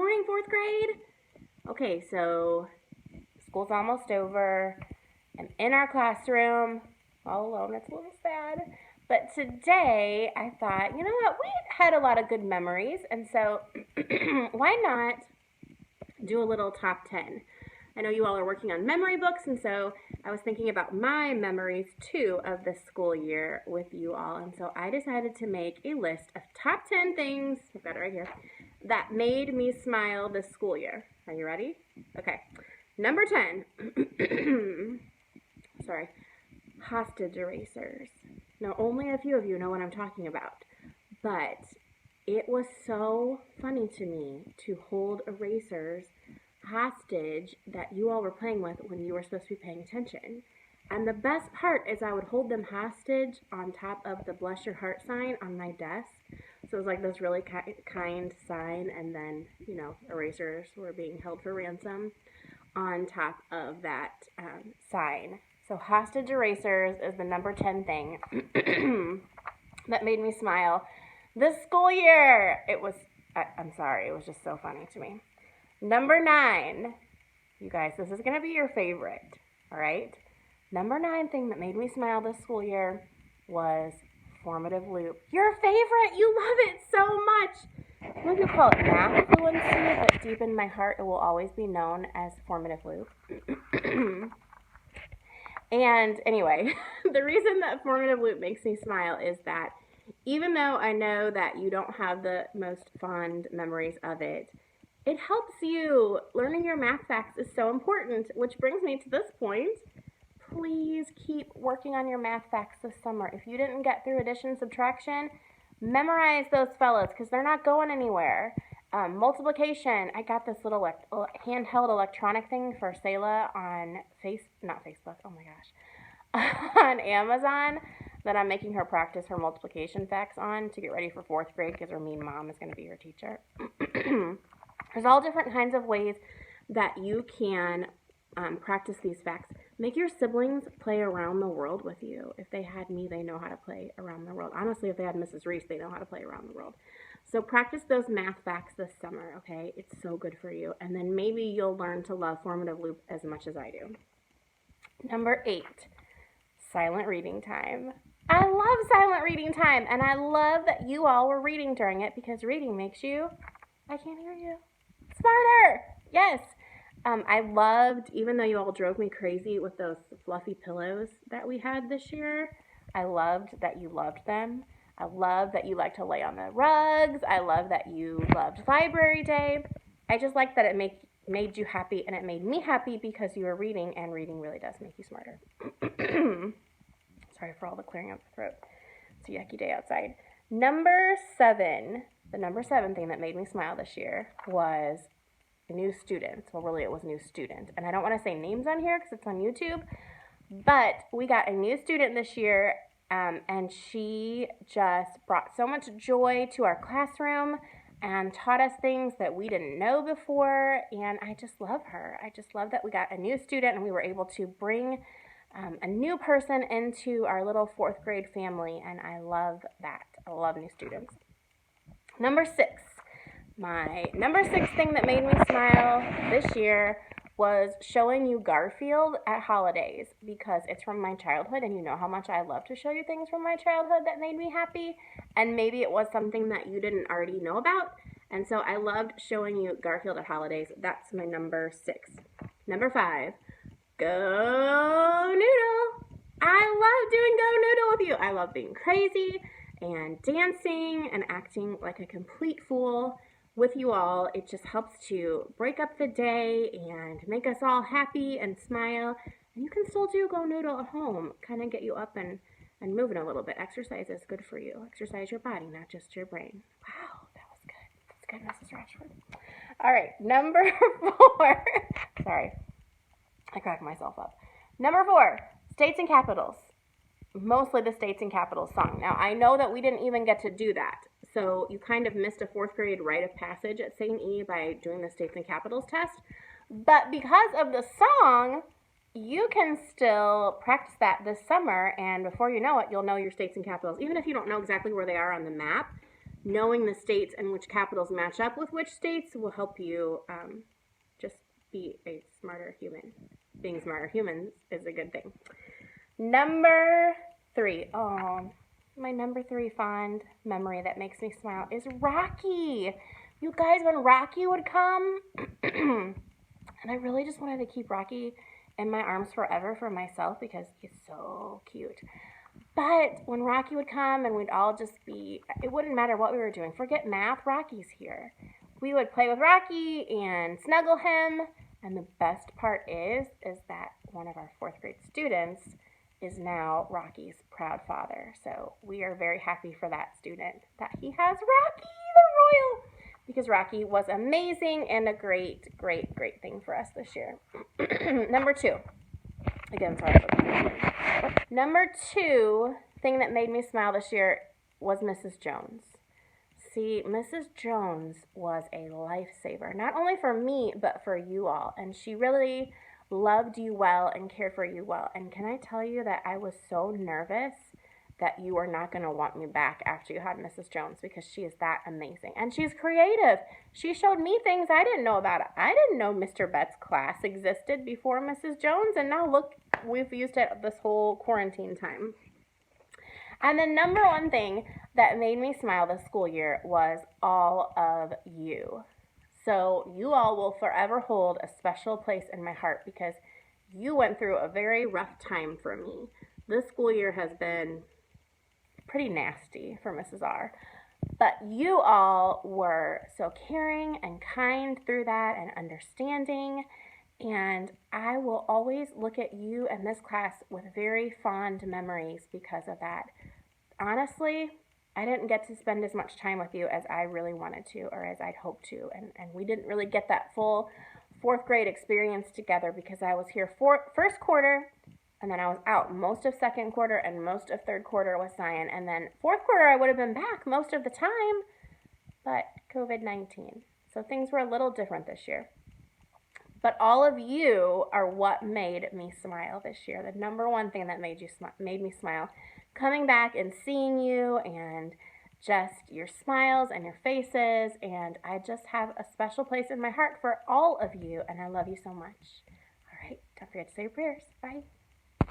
morning, 4th grade. Okay, so school's almost over. I'm in our classroom, all alone. It's a little sad. But today, I thought, you know what? We had a lot of good memories, and so why not do a little top 10? I know you all are working on memory books, and so I was thinking about my memories too of this school year with you all. And so I decided to make a list of top 10 things, I've got it right here, that made me smile this school year. Are you ready? Okay. Number 10. Sorry. Hostage erasers. Now, only a few of you know what I'm talking about, but it was so funny to me to hold erasers hostage that you all were playing with when you were supposed to be paying attention. And the best part is I would hold them hostage on top of the bless your heart sign on my desk. So it was like this really kind sign, and then, erasers were being held for ransom on top of that sign. So hostage erasers is the number 10 thing that made me smile this school year. I'm sorry, it was just so funny to me. Number 9, you guys, this is going to be your favorite, all right? Number 9 thing that made me smile this school year was formative loop. Your favorite, you love it so much. Some of you call it math fluency, but deep in my heart, it will always be known as formative loop. And anyway, the reason that formative loop makes me smile is that even though I know that you don't have the most fond memories of it, it helps you. Learning your math facts is so important, which brings me to this point. Please keep working on your math facts this summer. If you didn't get through addition, subtraction, memorize those fellows because they're not going anywhere. Multiplication, I got this little handheld electronic thing for Selah on not Facebook, oh my gosh, on Amazon that I'm making her practice her multiplication facts on to get ready for 4th grade because her mean mom is going to be her teacher. There's all different kinds of ways that you can practice these facts. Make your siblings play around the world with you. If they had me, they know how to play around the world. Honestly, if they had Mrs. Reese, they know how to play around the world. So practice those math facts this summer, okay? It's so good for you. And then maybe you'll learn to love formative loop as much as I do. Number 8, silent reading time. I love silent reading time, and I love that you all were reading during it because reading makes you, I can't hear you, smarter. Yes. I loved, even though you all drove me crazy with those fluffy pillows that we had this year, I loved that you loved them. I love that you like to lay on the rugs. I love that you loved library day. I just like that it made you happy, and it made me happy because you were reading, and reading really does make you smarter. Sorry for all the clearing of the throat. It's a yucky day outside. Number 7, the number 7 thing that made me smile this year was new students. Well, really, it was new student. And I don't want to say names on here because it's on YouTube, but we got a new student this year, and she just brought so much joy to our classroom and taught us things that we didn't know before, and I just love her. I just love that we got a new student and we were able to bring a new person into our little 4th grade family, and I love that. I love new students. Number 6. My number 6 thing that made me smile this year was showing you Garfield at holidays because it's from my childhood, and you know how much I love to show you things from my childhood that made me happy, and maybe it was something that you didn't already know about, and so I loved showing you Garfield at holidays. That's my number 6. Number 5, Go Noodle. I love doing Go Noodle with you. I love being crazy and dancing and acting like a complete fool with you all. It just helps to break up the day and make us all happy and smile. And you can still do Go Noodle at home, kind of get you up and moving a little bit. Exercise is good for you. Exercise your body, not just your brain. Wow, that was good. That's good, Mrs. Rashford. All right, number 4. Sorry, I cracked myself up. Number 4, states and capitals. Mostly the states and capitals song. Now, I know that we didn't even get to do that. So you kind of missed a 4th grade rite of passage at St. E by doing the states and capitals test. But because of the song, you can still practice that this summer, and before you know it, you'll know your states and capitals. Even if you don't know exactly where they are on the map, knowing the states and which capitals match up with which states will help you just be a smarter human. Being smarter humans is a good thing. Number 3. Oh, my number 3 fond memory that makes me smile is Rocky. You guys, when Rocky would come, and I really just wanted to keep Rocky in my arms forever for myself because he's so cute. But when Rocky would come and we'd all just be, it wouldn't matter what we were doing. Forget math, Rocky's here. We would play with Rocky and snuggle him. And the best part is that one of our 4th grade students is now Rocky's proud father. So we are very happy for that student that he has Rocky the Royal, because Rocky was amazing and a great, great, great thing for us this year. Number 2. Again, sorry for that. Number 2 thing that made me smile this year was Mrs. Jones. See, Mrs. Jones was a lifesaver, not only for me, but for you all. And she really loved you well and cared for you well. And can I tell you that I was so nervous that you are not going to want me back after you had Mrs. Jones, because she is that amazing. And she's creative. She showed me things I didn't know about. I didn't know Mr. Betts' class existed before Mrs. Jones, and now look, we've used it this whole quarantine time. And the number 1 thing that made me smile this school year was all of you. So you all will forever hold a special place in my heart because you went through a very rough time for me. This school year has been pretty nasty for Mrs. R. But you all were so caring and kind through that and understanding. And I will always look at you and this class with very fond memories because of that. Honestly, I didn't get to spend as much time with you as I really wanted to or as I'd hoped to. And we didn't really get that full 4th grade experience together because I was here first quarter, and then I was out most of 2nd quarter and most of 3rd quarter with Zion. And then 4th quarter, I would have been back most of the time, but COVID-19. So things were a little different this year. But all of you are what made me smile this year. The number 1 thing that made me smile. Coming back and seeing you and just your smiles and your faces. And I just have a special place in my heart for all of you. And I love you so much. All right. Don't forget to say your prayers. Bye.